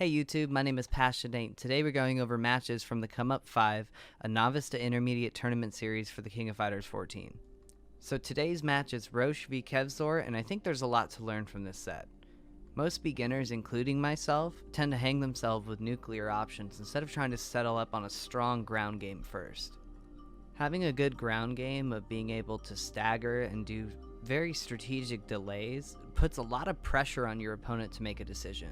Hey YouTube, my name is Passionate. Today we're going over matches from the Come Up 5, a novice to intermediate tournament series for the King of Fighters 14. So today's match is Roche v Kevsor, and I think there's a lot to learn from this set. Most beginners, including myself, tend to hang themselves with nuclear options instead of trying to settle up on a strong ground game first. Having a good ground game of being able to stagger and do very strategic delays puts a lot of pressure on your opponent to make a decision.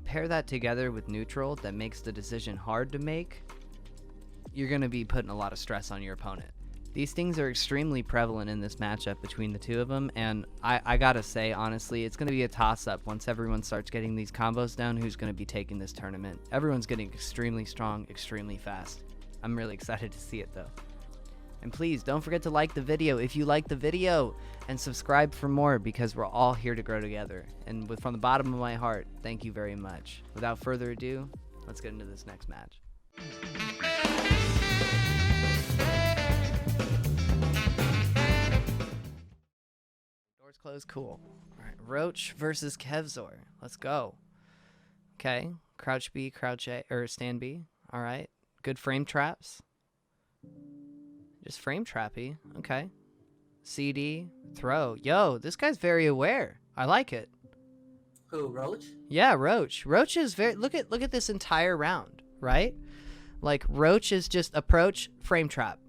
Pair that together with neutral that makes the decision hard to make, you're going to be putting a lot of stress on your opponent. These things are extremely prevalent in this matchup between the two of them, and I gotta say, honestly, it's going to be a toss-up once everyone starts getting these combos down who's going to be taking this tournament. Everyone's getting extremely strong, extremely fast. I'm really excited to see it though. And please don't forget to like the video if you like the video, and subscribe for more because we're all here to grow together. And from the bottom of my heart, thank you very much. Without further ado, let's get into this next match. Doors closed, cool. Alright, Roche versus Kevsor. Let's go. Okay, crouch B, crouch A, or stand B. Alright, good frame traps. Just frame trappy. Okay. CD, throw. Yo, this guy's very aware. I like it. Who, Roche? Yeah, Roche. Roche is very look at this entire round, right? Like Roche is just approach, frame trap.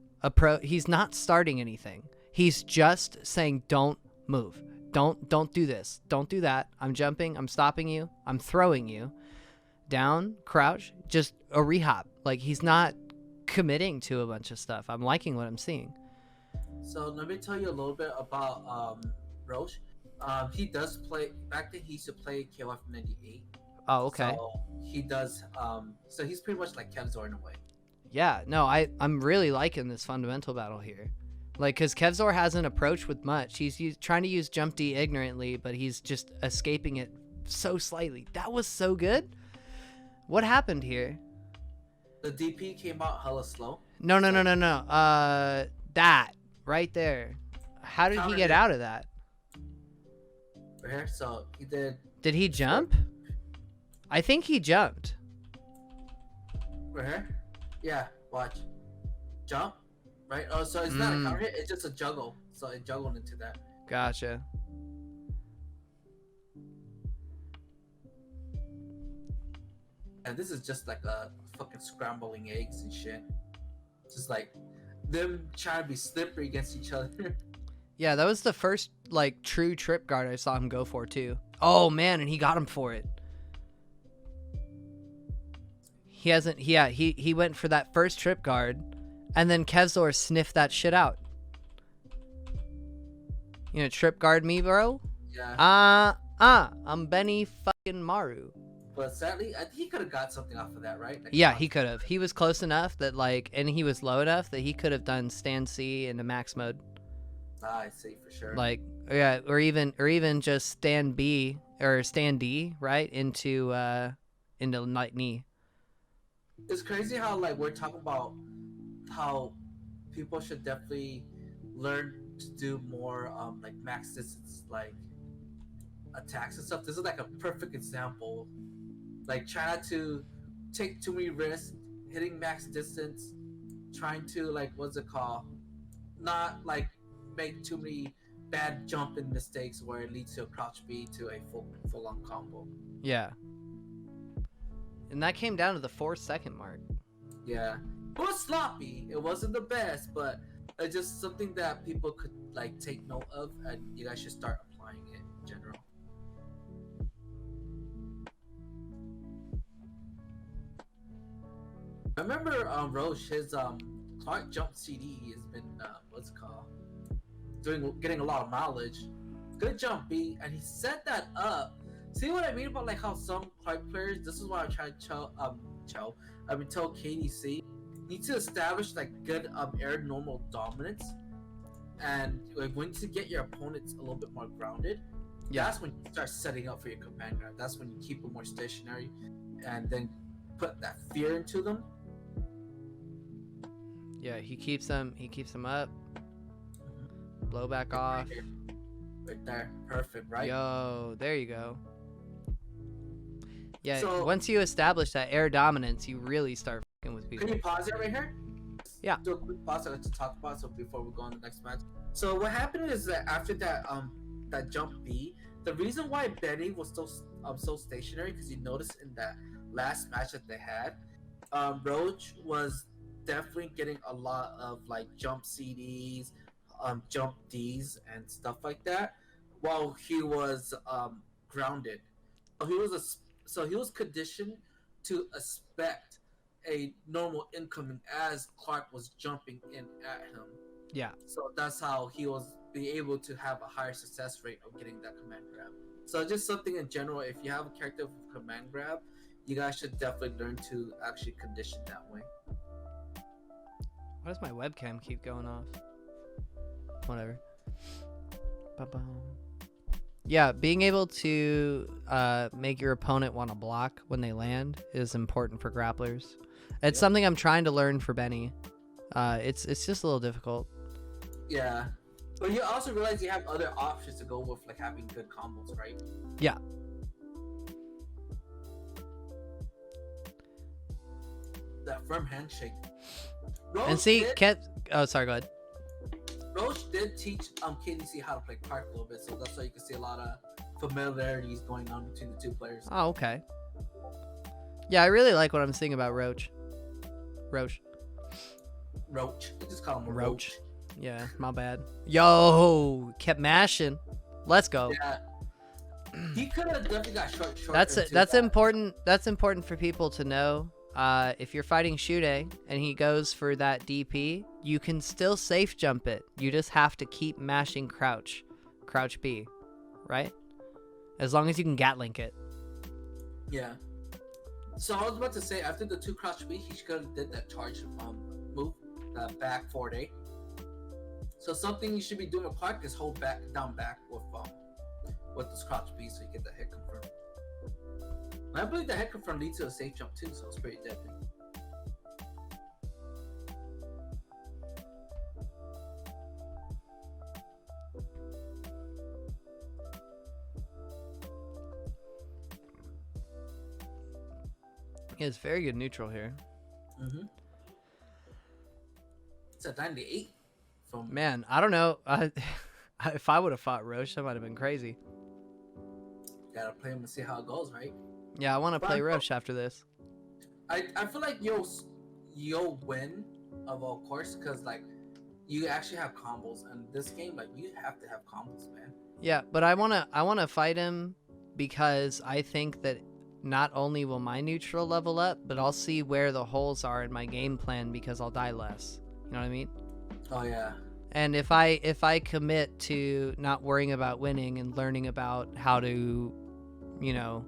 He's not starting anything. He's just saying don't move. Don't do this. Don't do that. I'm jumping, I'm stopping you, I'm throwing you. Down, crouch, just a rehop. Like he's not committing to a bunch of stuff. I'm liking what I'm seeing. So let me tell you a little bit about Roche. He does play. Back then he used to play KOF 98. Oh, okay. So he does. So he's pretty much like Kevsor in a way. Yeah, no, I'm really liking this fundamental battle here. Like, because Kevsor hasn't approached with much. He's trying to use jump D ignorantly, but he's just escaping it so slightly. That was so good. What happened here? The DP came out hella slow. No. That right there. How did he get out of that? Right here. So he did. Did he jump? I think he jumped. Right here. Yeah. Watch. Jump. Right. Oh, so it's not a counter hit. It's just a juggle. So it juggled into that. Gotcha. And this is just like a fucking scrambling eggs and shit. Just like them trying to be slippery against each other. Yeah, that was the first like true trip guard I saw him go for too. Oh man, and he got him for it. He hasn't. Yeah, he went for that first trip guard, and then Kevsor sniffed that shit out. You know, trip guard me, bro. Yeah. I'm Benny fucking Maru. But sadly, I think he could have got something off of that, right? Like, Yeah, he could have. He was close enough that like, and he was low enough that he could have done stand C into max mode. I see for sure. Like, yeah, or even just stand B or stand D, right, into light knee. It's crazy how like we're talking about how people should definitely learn to do more like max distance like attacks and stuff. This is like a perfect example. Like try not to take too many risks, hitting max distance, trying to like what's it called? Not like make too many bad jumping mistakes where it leads to a crouch B to a full on combo. Yeah. And that came down to the 4-second mark. Yeah. It was sloppy. It wasn't the best, but it's just something that people could like take note of, and you guys should start applying it in general. I remember Roche, his Clark jump CD has been what's it called? Getting a lot of mileage. Good jump B, and he set that up. See what I mean about like how some Clark players, this is why I try to tell KDC, need to establish like good air normal dominance, and like once you get your opponents a little bit more grounded, that's when you start setting up for your command grab. That's when you keep them more stationary, and then put that fear into them. Yeah, he keeps them up. Blow back off. Right there. Perfect, right? Yo, there you go. Yeah, So once you establish that air dominance, you really start fucking with can people. you pause it right here? Yeah. Do a quick pause to talk about so before we go on the next match. So what happened is that after that jump B, the reason why Benny was still so stationary, because you noticed in that last match that they had, Roche was definitely getting a lot of like jump CDs, jump Ds and stuff like that, while he was grounded. So he was conditioned to expect a normal incoming as Clark was jumping in at him. Yeah. So that's how he was be able to have a higher success rate of getting that command grab. So just something in general, if you have a character with command grab, you guys should definitely learn to actually condition that way. Why does my webcam keep going off? Whatever. Ba-bum. Yeah, being able to make your opponent want to block when they land is important for grapplers. It's something I'm trying to learn for Benny. It's just a little difficult. Yeah. But you also realize you have other options to go with, like having good combos, right? Yeah. That firm handshake. And see, oh, sorry, go ahead. Roche did teach KDC how to play Clark a little bit, so that's why you can see a lot of familiarities going on between the two players. Oh, okay. Yeah, I really like what I'm seeing about Roche. Roche. I just call him Roche. Yeah, my bad. Yo, kept mashing. Let's go. Yeah. He could have definitely got short. That's important. That's important for people to know. If you're fighting Shude and he goes for that DP, you can still safe jump it. You just have to keep mashing crouch B, right? As long as you can Gatlink it. Yeah. So I was about to say, after the 2 crouch B, he could have did that charge move, the back 4-8. So something you should be doing with Clark is hold down back with this crouch B so you get the hit confirm. And I believe the hit confirm leads to a safe jump too, so it's pretty deadly. Yeah, it's very good neutral here. Mm-hmm. It's a 98. Man, I don't know. If I would have fought Roche, that might have been crazy. Gotta play him and see how it goes, right? Yeah, I want to play Roche after this. I feel like you'll win of all course because like you actually have combos, and this game like you have to have combos, man. Yeah, but I wanna fight him because I think that not only will my neutral level up, but I'll see where the holes are in my game plan because I'll die less. You know what I mean? Oh yeah. And if I commit to not worrying about winning and learning about how to, you know,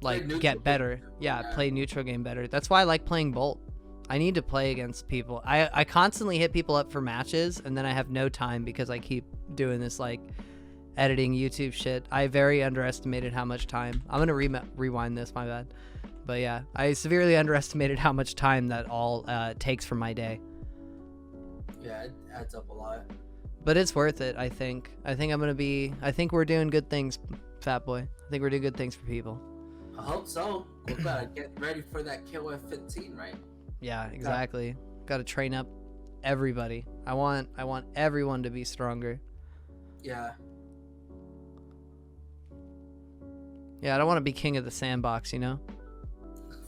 like get better, play neutral game better. That's why I like playing Bolt. I need to play against people. I constantly hit people up for matches, and then I have no time because I keep doing this like editing YouTube shit. I very underestimated how much time. I'm gonna rewind this. My bad. But yeah, I severely underestimated how much time that all takes from my day. Yeah, it adds up a lot. But it's worth it, I think. I think we're doing good things, Fatboy. I think we're doing good things for people. I hope so. We gotta get ready for that KOF 15, right? Yeah, exactly. Gotta train up everybody. I want everyone to be stronger. Yeah. Yeah, I don't want to be king of the sandbox, you know?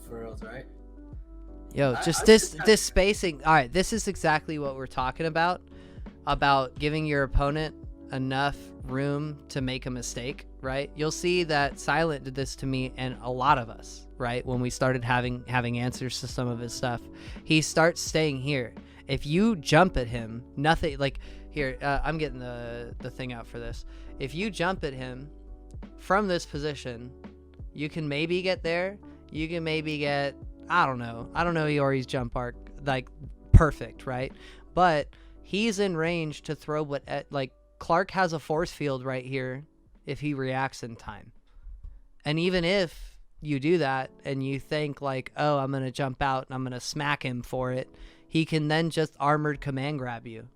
For reals, right? Yo, this spacing. All right, this is exactly what we're talking about giving your opponent enough room to make a mistake, right? You'll see that Silent did this to me and a lot of us, right? When we started having answers to some of his stuff. He starts staying here. If you jump at him, nothing like here, I'm getting the thing out for this. If you jump at him from this position, you can maybe get there. You can maybe get I don't know Iori's jump arc like perfect, right? But he's in range to throw like Clark has a force field right here if he reacts in time. And even if you do that and you think like, oh, I'm going to jump out and I'm going to smack him for it, he can then just armored command grab you.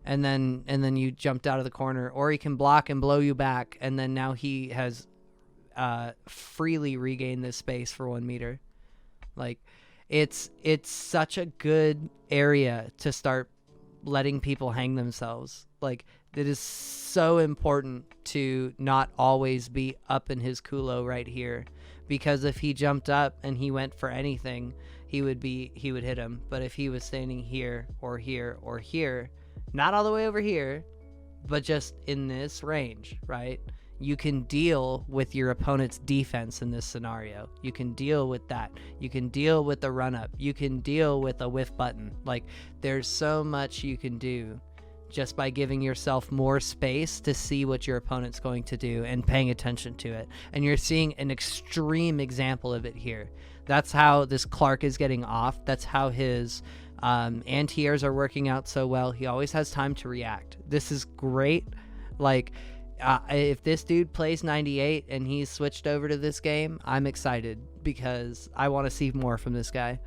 And then you jumped out of the corner, or he can block and blow you back, and then now he has freely regain this space for 1 meter. Like, it's such a good area to start letting people hang themselves. Like, it is so important to not always be up in his culo right here, because if he jumped up and he went for anything, he would hit him. But if he was standing here or here or here, not all the way over here, but just in this range, right? You can deal with your opponent's defense in this scenario. You can deal with that. You can deal with the run up. You can deal with a whiff button. Like, there's so much you can do just by giving yourself more space to see what your opponent's going to do and paying attention to it. And you're seeing an extreme example of it here. That's how this Clark is getting off. That's how his anti-airs are working out so well. He always has time to react. This is great. Like, if this dude plays 98 and he's switched over to this game, I'm excited because I want to see more from this guy.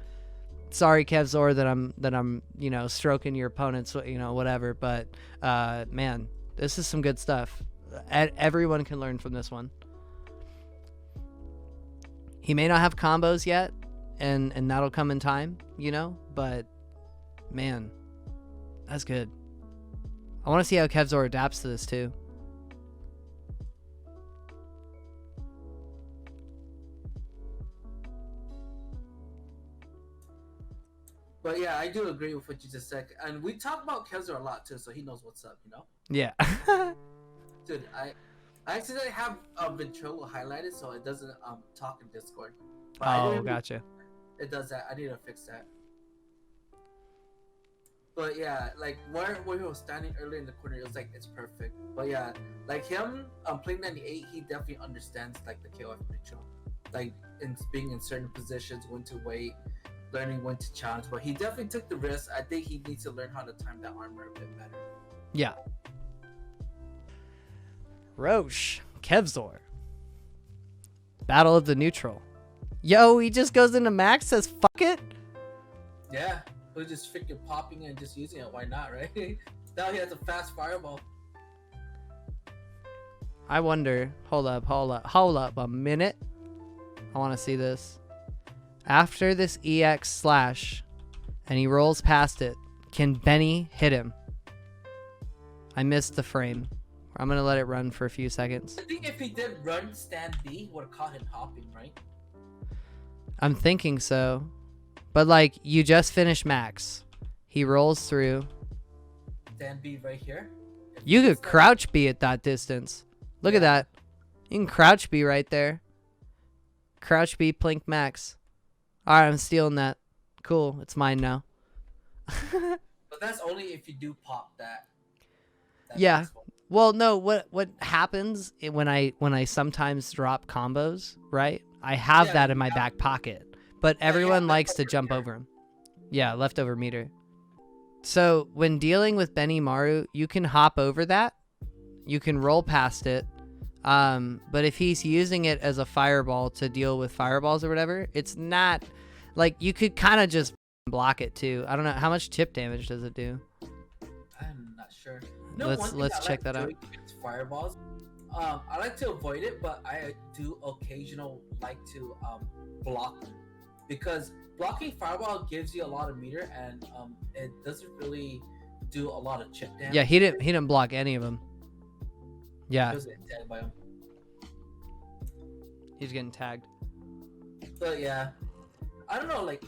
Sorry, Kevsor, that I'm stroking your opponents, whatever. But man, this is some good stuff. Everyone can learn from this one. He may not have combos yet, and that'll come in time, But man, that's good. I want to see how Kevsor adapts to this too. But yeah, I do agree with what you just said, and we talk about Kevsor a lot too, so he knows what's up, Yeah. Dude, I accidentally have Ventrilo highlighted, so it doesn't talk in Discord. But Gotcha. It does that. I need to fix that. But yeah, like where he was standing earlier in the corner, it was like it's perfect. But yeah, like him playing 98, he definitely understands like the KOF neutral, like in being in certain positions, when to wait, learning when to challenge. But he definitely took the risk. I think he needs to learn how to time that armor a bit better. Yeah. Roche, Kevsor. Battle of the neutral. Yo, he just goes into max, says fuck it. Yeah, we're just freaking popping and just using it. Why not, right? Now he has a fast fireball. I wonder. Hold up a minute. I want to see this. After this EX slash and he rolls past it, can Benny hit him? I missed the frame. I'm going to let it run for a few seconds. I think if he did run stand B, he would have caught him hopping, right? I'm thinking so. But like, you just finished max. He rolls through. Stand B right here. You could crouch B at that distance. Look at that. You can crouch B right there. Crouch B, plink max. Alright, I'm stealing that. Cool, it's mine now. But that's only if you do pop that yeah. Well, no, what happens when I sometimes drop combos, right? I have that in my back pocket. But everyone likes to jump over him. Yeah, leftover meter. So when dealing with Benny Maru, you can hop over that. You can roll past it. But if he's using it as a fireball to deal with fireballs or whatever, it's not like you could kind of just block it too. I don't know how much chip damage does it do. I'm not sure. Let's check that out. Fireballs. I like to avoid it, but I do occasionally like to block them, because blocking fireball gives you a lot of meter, and it doesn't really do a lot of chip damage. Yeah, he didn't block any of them. Yeah. He's getting tagged. But yeah, I don't know. Like,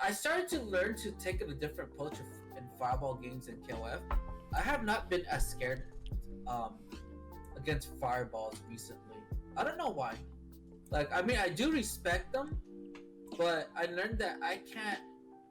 I started to learn to take a different approach in fireball games in KOF. I have not been as scared against fireballs recently. I don't know why. Like, I mean, I do respect them, but I learned that I can't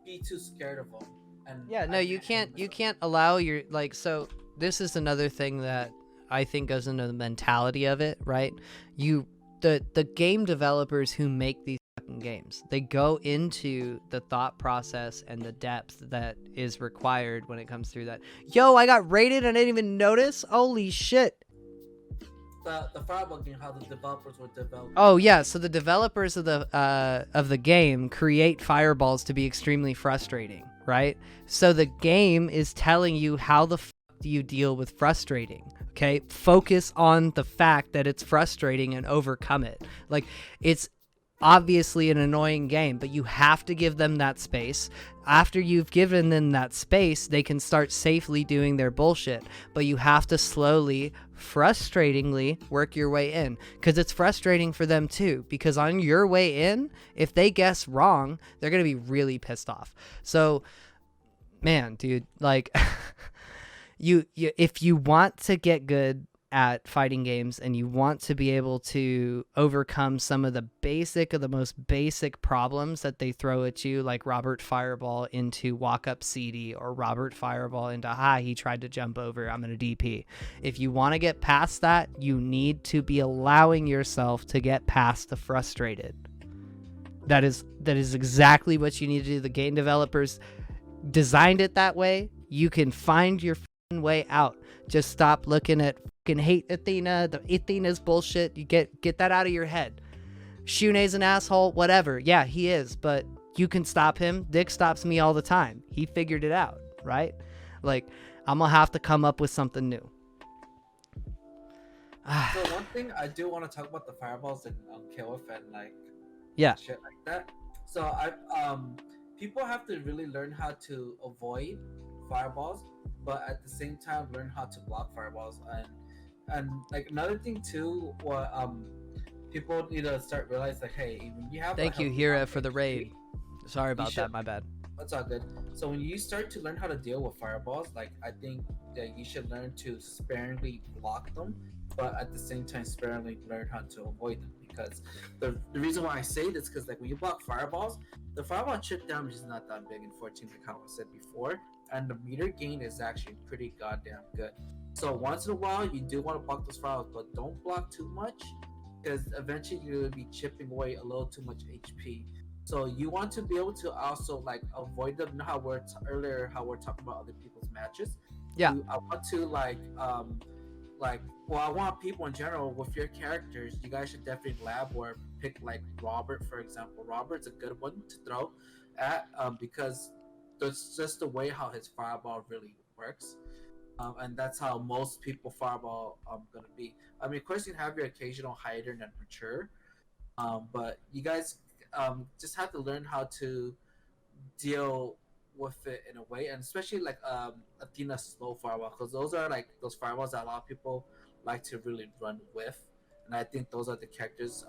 be too scared of them. And yeah, no, you can't allow your, like, so this is another thing that I think goes into the mentality of it, right? The game developers who make these fucking games, they go into the thought process and the depth that is required when it comes through that. Yo, I got raided and I didn't even notice. Holy shit. The fireball game, how the developers were developing. Oh yeah, so the developers of the game create fireballs to be extremely frustrating, right? So the game is telling you how the fuck do you deal with frustrating. Okay, focus on the fact that it's frustrating and overcome it. Like, it's obviously an annoying game, but you have to give them that space. After you've given them that space, they can start safely doing their bullshit, but you have to slowly, frustratingly work your way in, because it's frustrating for them too, because on your way in, if they guess wrong, they're going to be really pissed off. So, man, dude, like you if you want to get good at fighting games and you want to be able to overcome some of the most basic problems that they throw at you, like Robert Fireball into walk up CD, or Robert Fireball into he tried to jump over, I'm gonna DP. If you want to get past that, you need to be allowing yourself to get past the frustrated. That is exactly what you need to do. The game developers designed it that way. You can find your way out. Just stop looking at fucking hate Athena. The Athena's bullshit. You get that out of your head. Shune's an asshole, whatever. Yeah, he is, but you can stop him. Dick stops me all the time. He figured it out, right? Like, I'm gonna have to come up with something new. So one thing I do want to talk about the fireballs and kill and like shit like that. So people have to really learn how to avoid fireballs, but at the same time learn how to block fireballs. And like another thing too, what people need to start realizing, like, hey, when you have thank you Hira for the raid. Sorry about that, my bad. That's all good. So when you start to learn how to deal with fireballs, like, I think that you should learn to sparingly block them, but at the same time sparingly learn how to avoid them. Because the reason why I say this, because like when you block fireballs, the fireball chip damage is not that big in 14, like how I said before, and the meter gain is actually pretty goddamn good. So once in a while you do want to block those fireballs, but don't block too much, because eventually you're going to be chipping away a little too much HP. So you want to be able to also like avoid them. You know how we're talking about other people's matches. Yeah. I want to I want people in general with your characters. You guys should definitely lab or pick like Robert, for example. Robert's a good one to throw at because that's just the way how his fireball really works. And that's how most people fireball gonna be. I mean, of course, you have your occasional hider and mature, but you guys just have to learn how to deal with it in a way, and especially like Athena's slow fireball, because those are like those fireballs that a lot of people like to really run with, and I think those are the characters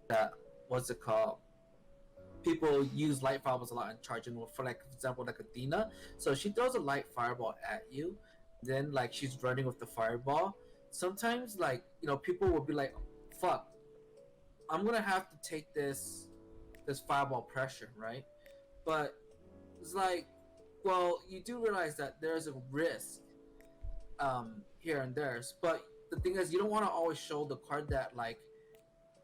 that what's it called? People use light fireballs a lot and charging with, for like example, like Athena. So she throws a light fireball at you, then like she's running with the fireball. Sometimes like people will be like, "Fuck, I'm gonna have to take this fireball pressure, right?" But it's like, well, you do realize that there's a risk here and there, but the thing is, you don't want to always show the card that like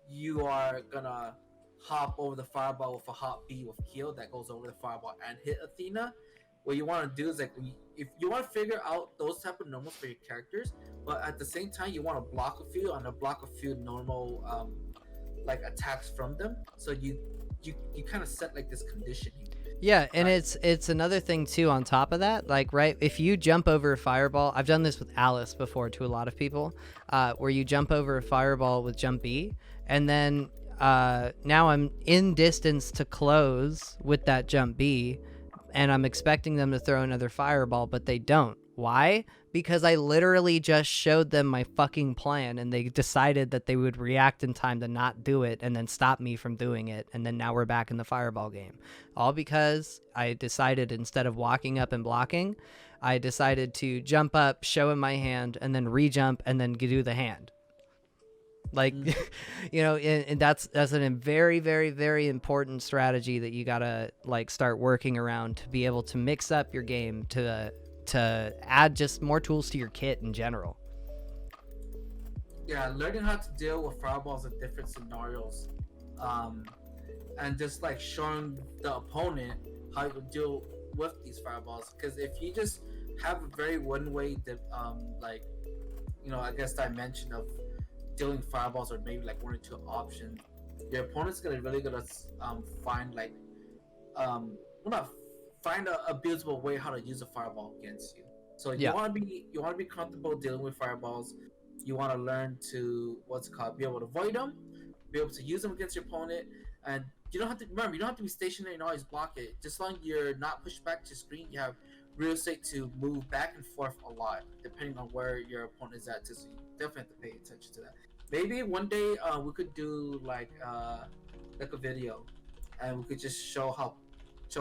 you are gonna hop over the fireball with a hop B with Keel that goes over the fireball and hit Athena. What you want to do is like, if you want to figure out those type of normals for your characters, but at the same time you want to block a few normal like attacks from them, so you kind of set like this conditioning. Yeah, and it's another thing too on top of that, like, right, if you jump over a fireball, I've done this with Alice before to a lot of people, where you jump over a fireball with jump B, and then now I'm in distance to close with that jump B, and I'm expecting them to throw another fireball, but they don't. Why? Because I literally just showed them my fucking plan, and they decided that they would react in time to not do it and then stop me from doing it, and then now we're back in the fireball game. All because I decided, instead of walking up and blocking, I decided to jump up, show him my hand, and then re-jump, and then do the hand. Like, and that's a very, very, very important strategy that you gotta like start working around to be able to mix up your game to add just more tools to your kit in general. Yeah, learning how to deal with fireballs in different scenarios, and just like showing the opponent how you deal with these fireballs. Because if you just have a very one-way, I guess dimension of dealing fireballs, or maybe like one or two options, your opponent's gonna find like find a abusable way how to use a fireball against you. So Yeah. you want to be comfortable dealing with fireballs. You want to learn to what's it called, be able to avoid them, be able to use them against your opponent, and you don't have to remember you don't have to be stationary and always block it. Just long you're not pushed back to screen, you have real estate to move back and forth a lot depending on where your opponent is at. So you definitely have to pay attention to that. Maybe one day we could do like a video, and we could just show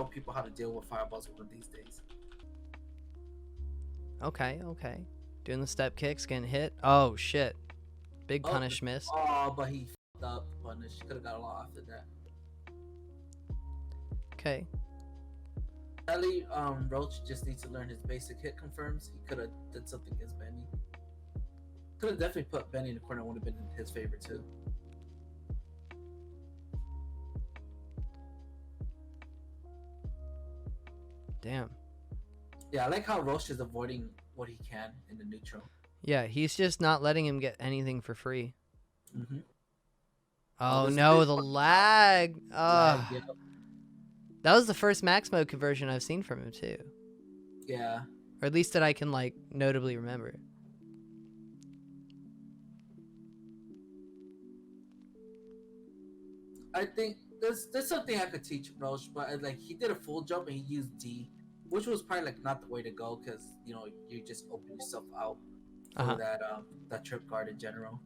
people how to deal with fireballs one of these days. Okay. Okay. Doing the step kicks, getting hit. Oh shit! Big Oh, punish miss. oh, but he fucked up. Punish. Could have got a lot after that. Okay. Sadly, Roche just needs to learn his basic hit confirms. He could have did something against Benny. Could have definitely put Benny in the corner. Would have been in his favor too. Damn. Yeah, I like how Roche is avoiding what he can in the neutral. Yeah, he's just not letting him get anything for free. Mm-hmm. Oh this no, big the fucking lag. lag, yeah. That was the first max mode conversion I've seen from him too. Yeah. Or at least that I can like notably remember. I think there's something I could teach Roche, but like he did a full jump and he used D, which was probably like not the way to go because you know you just open yourself out for that trip guard in general.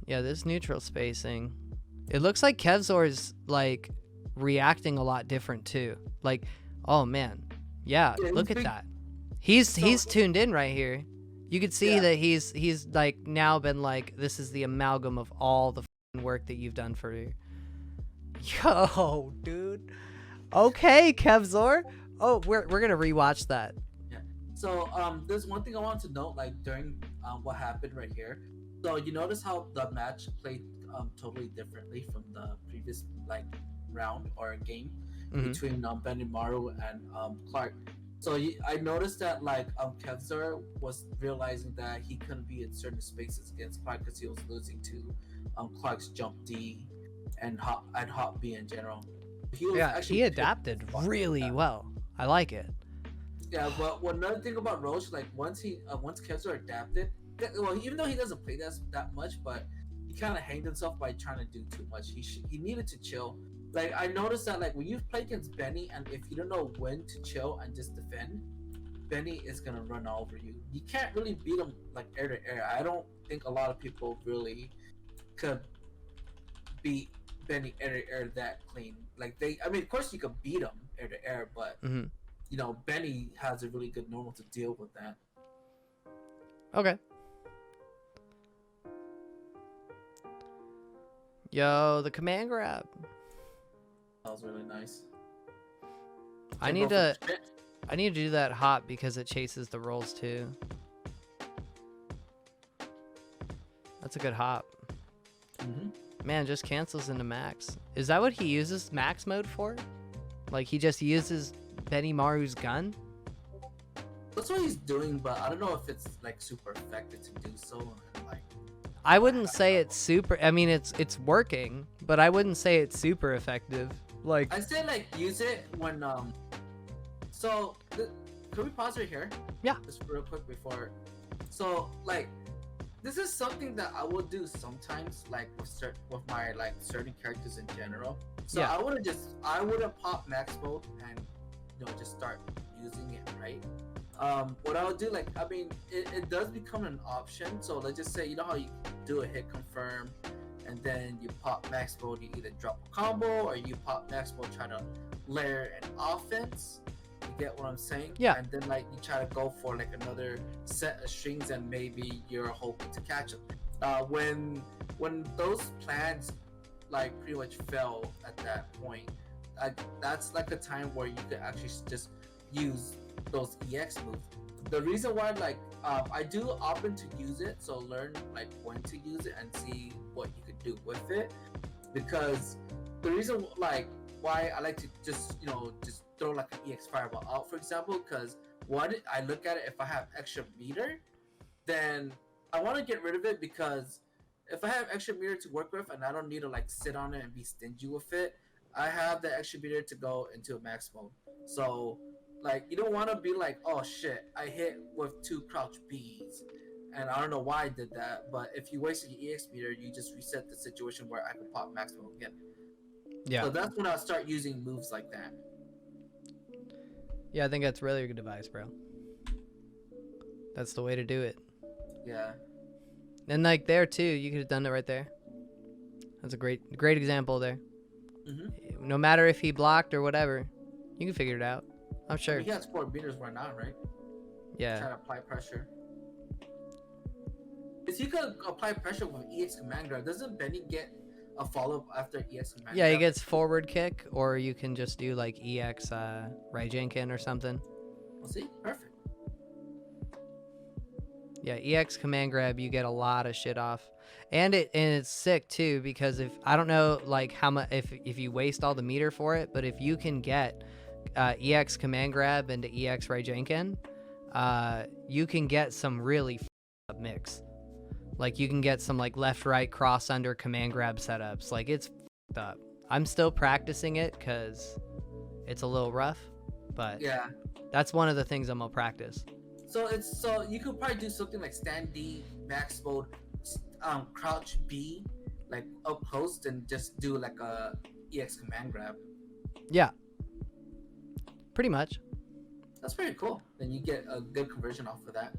Yeah, this neutral spacing. It looks like Kevsor's like reacting a lot different too. Like, oh man. Yeah, Yeah, look he's at big- that. He's tuned in right here. You could see Yeah. that he's like now been like, this is the amalgam of all the work that you've done for me. Yo, dude. Okay, Kevsor. Oh, we're gonna rewatch that. So there's one thing I want to note, like during what happened right here. So you notice how the match played totally differently from the previous like round or game Mhm. between Benimaru and Clark. So I noticed that like Kevsor was realizing that he couldn't be in certain spaces against Clark because he was losing to Clark's jump D and hop B in general. He was Yeah, actually he adapted really well. I like it. Yeah, but another thing about Roche, like once Kevsor adapted, well, even though he doesn't play that much, but he kind of hanged himself by trying to do too much. He needed to chill. Like I noticed that like when you play against Benny, and if you don't know when to chill and just defend, Benny is gonna run all over you. You can't really beat him like air to air. I don't think a lot of people really could beat Benny air to air that clean. Like I mean, of course you could beat him air to air, but Mhm. you know, Benny has a really good normal to deal with that. Okay. Yo, the command grab. That was really nice. I need to do that hop because it chases the rolls too. That's a good hop. Mm-hmm. Man, just cancels into max. Is that what he uses max mode for? Like he just uses Benimaru's gun? That's what he's doing, but I don't know if it's like super effective to do so. Like, I wouldn't say it's super. I mean, it's working, but I wouldn't say it's super effective. Like I say like use it when So can we pause right here? Yeah. Just real quick before. So like, this is something that I will do sometimes, like with my like certain characters in general. So Yeah. I would have popped max mode and you know just start using it, right? What I would do, like, I mean, it does become an option. So let's just say, you know how you do a hit confirm, and then you pop max mode, you either drop a combo or you pop max mode, try to layer an offense. You get what I'm saying? Yeah. And then like you try to go for like another set of strings, and maybe you're hoping to catch them. When those plans like pretty much fell at that point, that's like a time where you could actually just use those EX moves. The reason why like I do opt to use it, so learn like when to use it and see what you could do with it, because the reason like why I like to just just throw like an EX fireball out, for example, because one, I look at it, if I have extra meter, then I want to get rid of it, because if I have extra meter to work with and I don't need to like sit on it and be stingy with it, I have the extra meter to go into a max mode. So like you don't want to be like, oh shit, I hit with 2 crouch Bs, and I don't know why I did that. But if you wasted your EX meter, you just reset the situation where I can pop max mode again. Yeah. So that's when I start using moves like that. Yeah, I think that's really good advice, bro. That's the way to do it. Yeah. And like there too, you could have done it right there. That's a great example there. Mm-hmm. No matter if he blocked or whatever, you can figure it out. I'm sure. He has 4 meters right now, right? Yeah. Trying to apply pressure. If you could apply pressure with EX command grab, doesn't Benny get a follow up after EX command Yeah, grab? he gets forward kick, or you can just do like EX Raijinkin or something. Well, see, perfect. Yeah, EX command grab, you get a lot of shit off, and it's sick too, because if I don't know like how much if you waste all the meter for it, but if you can get EX command grab into EX Raijinkin, you can get some really up mix. Like you can get some like left right cross under command grab setups. Like it's up. I'm still practicing it because it's a little rough, but yeah, that's one of the things I'm gonna practice. So you could probably do something like stand D, max mode, crouch B, like up close, and just do like a EX command grab. Yeah, pretty much. That's pretty cool. Then you get a good conversion off of that.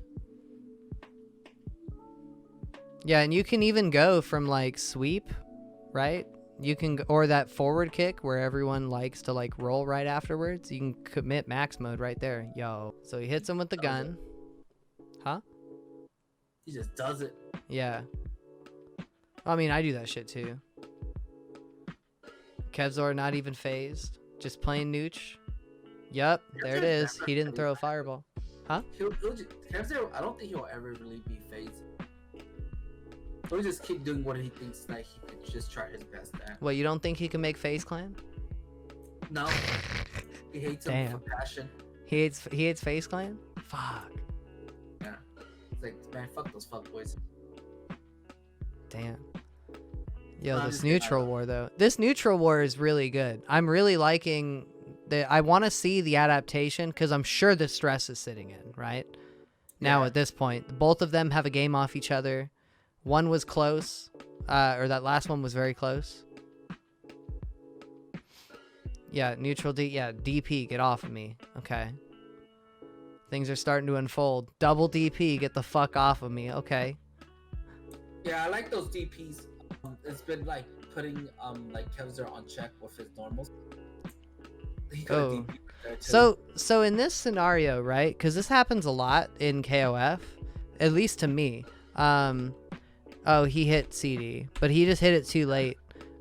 Yeah, and you can even go from like sweep, right? You can or that forward kick where everyone likes to like roll right afterwards. You can commit max mode right there. Yo. So he hits him with the gun. Huh? He just does it. Yeah. I mean, I do that shit too. Kevsor not even phased. Just playing nooch. Yup, there it is. He didn't throw a fireball. Huh? Kevsor, I don't think he'll ever really be phased. He'll just keep doing what he thinks like he could just try his best at. What, you don't think he can make FaZe Clan? No. He hates him for passion. He hates FaZe Clan? Fuck. Yeah. It's like, man, fuck those fuckboys. Damn. Yo, this neutral war though. This neutral war is really good. I'm really liking I want to see the adaptation because I'm sure the stress is sitting in, right? Now at this point, both of them have a game off each other. One was close, or that last one was very close. Yeah, neutral D. Yeah, DP, get off of me. Okay. Things are starting to unfold. Double DP, get the fuck off of me. Okay. Yeah, I like those DPs. It's been like putting like Kevsor on check with his normals. Oh. So in this scenario, right? Because this happens a lot in KOF, at least to me. Oh, he hit CD, but he just hit it too late.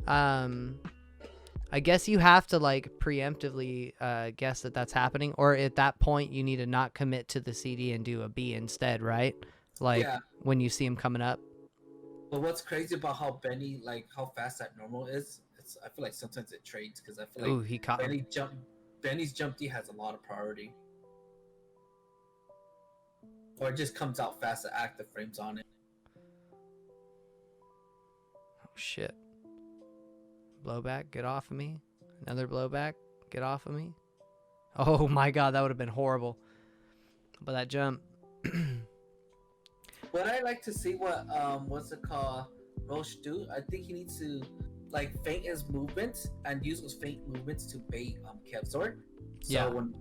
I guess you have to like preemptively guess that that's happening, or at that point you need to not commit to the CD and do a B instead, right? Like when you see him coming up. But what's crazy about how Benny, like how fast that normal is, I feel like sometimes it trades because I feel like he caught Benny's jump D has a lot of priority. Or it just comes out fast to active frames on it. Oh shit. Blowback, get off of me. Another blowback, get off of me. Oh my god, that would have been horrible. But that jump. But I like to see what what's it called, Roche do. I think he needs to like feint his movements and use those feint movements to bait Kevsor. So when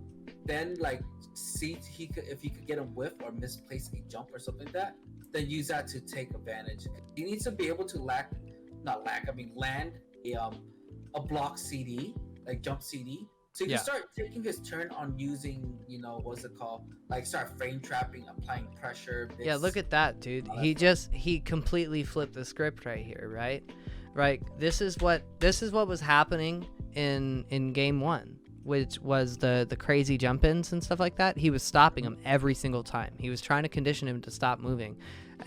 then like see if he could get him whiff or misplace a jump or something like that, then use that to take advantage. He needs to be able to land a block CD, like jump CD. So you can start taking his turn on using, what's it called? Like start frame trapping, applying pressure. Bits, yeah, look at that, dude. He completely flipped the script right here, right? Right. This is what was happening in game 1, which was the crazy jump-ins and stuff like that. He was stopping him every single time. He was trying to condition him to stop moving.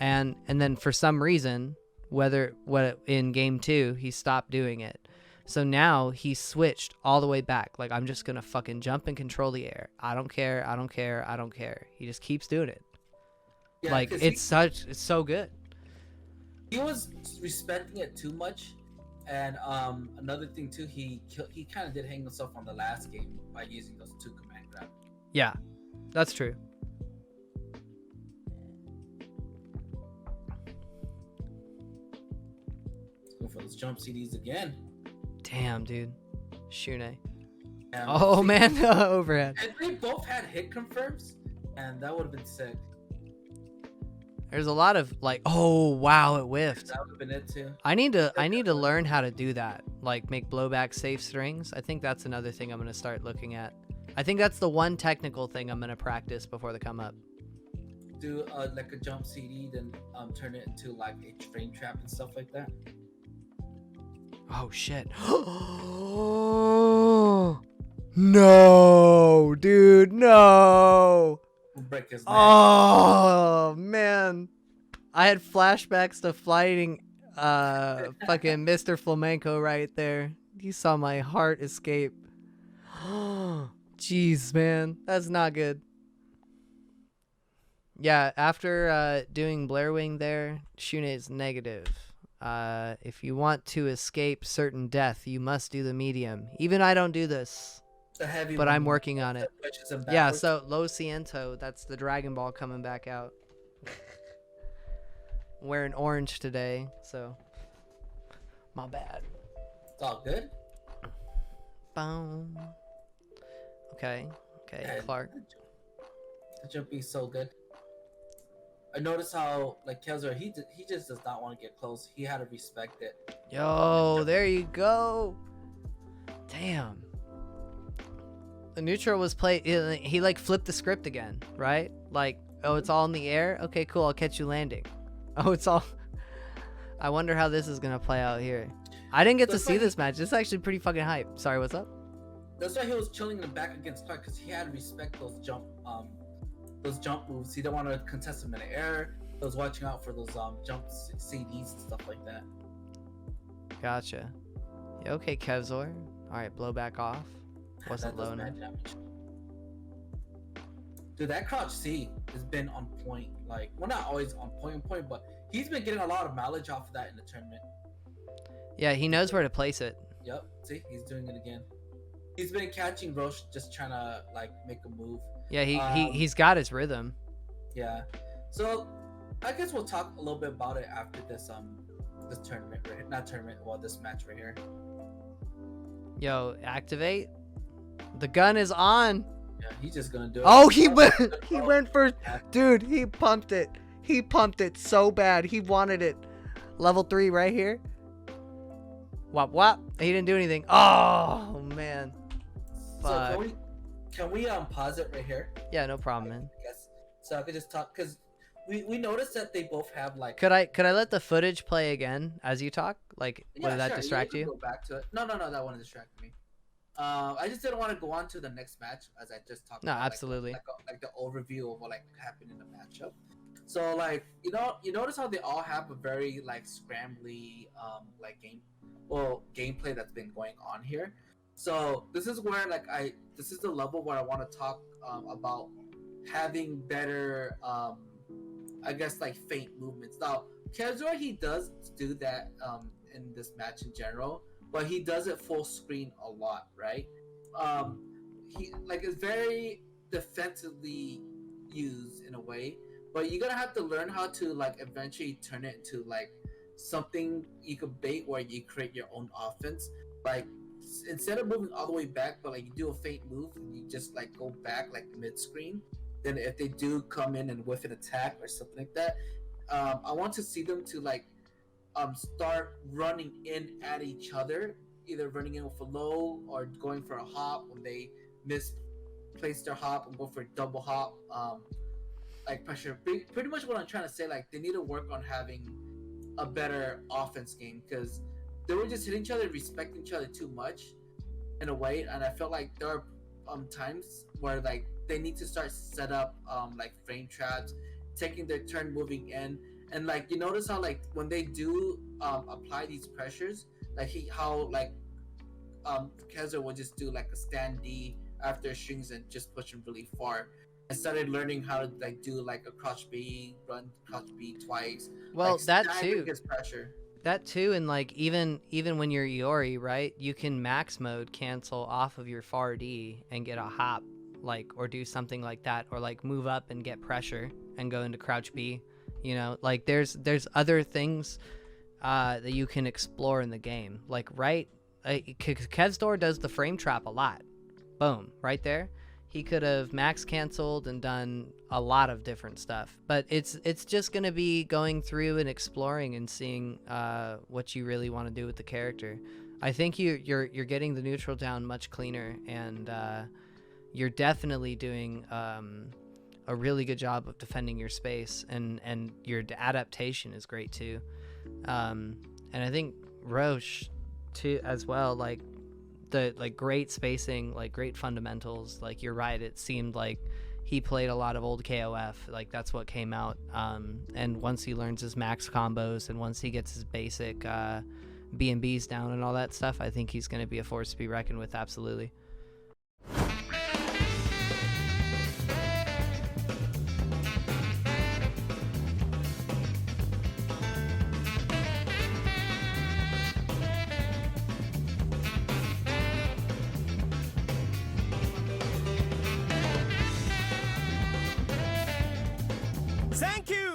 And then for some reason, in game 2, he stopped doing it. So now he switched all the way back. Like, I'm just going to fucking jump and control the air. I don't care. He just keeps doing it. Yeah, like, it's so good. he was respecting it too much. And another thing too, he kind of did hang himself on the last game by using those 2 command grab. Yeah, that's true. Go for those jump CDs again. Damn, dude. Shune. And Oh, man. Overhead. if they both had hit confirms, and that would have been sick. There's a lot of like, oh wow, it whiffed. That would have been it too. I need to learn how to do that. Like make blowback safe strings. I think that's another thing I'm gonna start looking at. I think that's the one technical thing I'm gonna practice before the come up. Do like a jump CD, then turn it into like a frame trap and stuff like that. Oh shit. No, dude, no. We'll break his neck. Oh man, I had flashbacks to fighting fucking Mr. Flamenco right there. You saw my heart escape. Jeez, man, that's not good. Yeah, after doing Blair Wing there, Shune is negative. If you want to escape certain death, you must do the medium. Even I don't do this. But I'm working on it. Yeah, so Lo Siento, that's the Dragon Ball coming back out. I'm wearing orange today, so my bad. It's all good. Boom. Okay, And Clark. The jump is so good. I noticed how like Kevsor, he just does not want to get close. He had to respect it. Yo, there you go. Damn. The neutral was he like flipped the script again, right? Like, oh, it's all in the air? Okay, cool, I'll catch you landing. Oh, it's all... I wonder how this is gonna play out here. I didn't get to see this match. This is actually pretty fucking hype. Sorry, what's up? That's why he was chilling in the back against Clark, because he had to respect those jump moves. He didn't want to contest them in the air. He was watching out for those jump CDs and stuff like that. Gotcha. Yeah, okay, Kevsor. Alright, blow back off. Wasn't low enough. Dude, that crouch C has been on point. Like, well, not always on point, but he's been getting a lot of mileage off of that in the tournament. Yeah, he knows where to place it. Yep, see, he's doing it again. He's been catching Roche, just trying to like make a move. Yeah, he's got his rhythm. Yeah, so I guess we'll talk a little bit about it after this this tournament, right? Not tournament, well, this match right here. Yo, activate. The gun is on. Yeah, he's just gonna do it. Oh, he went first. Dude, he pumped it. He pumped it so bad. He wanted it. Level 3 right here. Wop wop. He didn't do anything. Oh man. Fuck. So can we pause it right here? Yeah, no problem, man. I guess so. I could just talk because we noticed that they both have like. Could I let the footage play again as you talk? Like, Yeah, would that sure. distract can you? Go back to it. No, that one distracted me. I just didn't want to go on to the next match as I just talked No, about. absolutely. Like the overview of what like happened in the matchup. So like you notice how they all have a very like scrambly like gameplay that's been going on here. So this is where this is the level where I want to talk about having better I guess like feint movements. Now Kevsor, he does do that in this match in general, but he does it full screen a lot, right? He like is very defensively used in a way, but you're gonna have to learn how to like eventually turn it into like something you could bait where you create your own offense. Like instead of moving all the way back, but like you do a feint move and you just like go back like mid screen. Then if they do come in and whiff an attack or something like that, I want to see them to like start running in at each other, either running in with a low or going for a hop when they misplace their hop and go for a double hop. Like pressure. Pretty much what I'm trying to say. Like they need to work on having a better offense game because they were just hitting each other, respecting each other too much in a way, and I felt like there are times where like they need to start set up like frame traps, taking their turn moving in, and like you notice how like when they do apply these pressures, like Kevsor will just do like a stand D after strings and just push him really far. I started learning how to like do like a crouch B, run crouch B twice, like Well, that staggering too. his pressure. That too, and like even when you're Iori, right? You can max mode cancel off of your far D and get a hop, like, or do something like that, or like move up and get pressure and go into crouch B. You know, like there's other things that you can explore in the game. Like Kevsor does the frame trap a lot. Boom, right there. He could have max canceled and done a lot of different stuff, but it's just gonna be going through and exploring and seeing what you really want to do with the character. I think you're getting the neutral down much cleaner, and you're definitely doing a really good job of defending your space, and your adaptation is great too. And I think Roche too as well, like the great spacing, like great fundamentals. Like you're right, it seemed like he played a lot of old KOF, like that's what came out. And once he learns his max combos and once he gets his basic B&Bs down and all that stuff, I think he's going to be a force to be reckoned with, absolutely. Thank you!